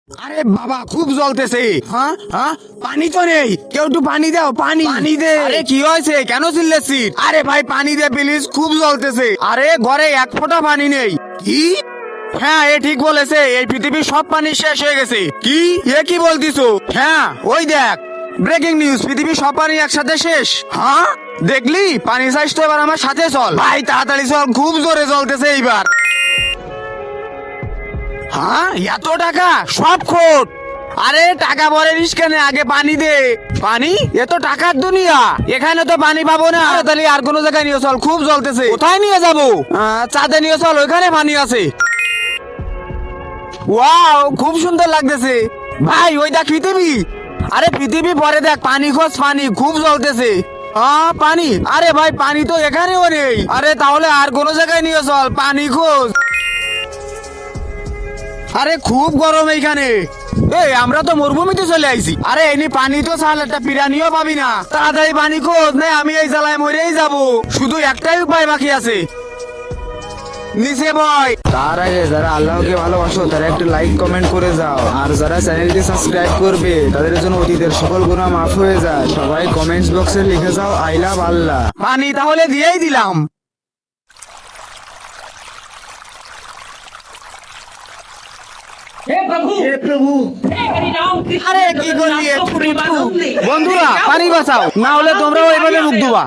আরে বাবা খুব জ্বলতেছে। হ্যাঁ হ্যাঁ, পানি তো নেই, কেউ একটু পানি দাও, পানি পানি দে। আরে কি হয়েছে, কেন চিল্লাচ্ছিস? আরে ভাই পানি দে প্লিজ, খুব জ্বলতেছে। আরে ঘরে এক ফোঁটা পানি নেই। কি? হ্যাঁ এ ঠিক বলেছে, এই পৃথিবীর সব পানি শেষ হয়ে গেছে। কি এ কি বলতিছো? হ্যাঁ ওই দেখ, ব্রেকিং নিউজ, পৃথিবীর সব পানি একসাথে শেষ। হ্যাঁ দেখলি, পানি চাইছ তো এবার আমার সাথে চল। ভাই তাড়াতাড়ি চল, খুব জোরে জ্বলতেছে এইবার। হ্যাঁ এত টাকা সব খোট। আরে টাকা পরে কেনে, আগে পানি দে। পানি? এ তো টাকার দুনিয়া, এখানে তো পানি পাবো না। তাহলে আর কোনো জায়গায় নিয়ে চল, খুব জ্বলতেছে। কোথায় নিয়ে যাবো? চাঁদে নিয়ে চল, ওইখানে পানি আছে। ওয়াও খুব সুন্দর লাগতেছে। ভাই ওই দেখ পৃথিবী। আরে পৃথিবী পরে দেখ, পানি খোঁজ, পানি খুব জ্বলতেছে। পানি? আরে ভাই পানি তো এখানেও নেই। আরে তাহলে আর কোনো জায়গায় নিয়ে চল, পানি খোঁজ। আরে খুব গরম এইখানে। এই আমরা তো মরুভূমিতে চলে আইছি। আরে এনি পানি তো চাল, একটা পিরানিও পাবি না। তাড়াতাড়ি পানি খোঁজ, না আমি এই জ্বালায় মরেই যাব। শুধু একটাই উপায় বাকি আছে, নিচে বয়। তার আগে যারা আল্লাহকে ভালোবাসো তারা একটু লাইক কমেন্ট করে যাও, আর যারা চ্যানেলটি সাবস্ক্রাইব করবে তাদের জন্য অতীতের সকল গুনাহ মাফ হয়ে যায়। সবাই কমেন্টস বক্সে লিখে যাও আই লাভ আল্লাহ। পানি তাহলে দিয়েই দিলাম। हे प्रभु আরে কি করলি? বন্ধুরা পানি বাঁচাও, না হলে তোমরাও এইভাবে মুখ ধোবা।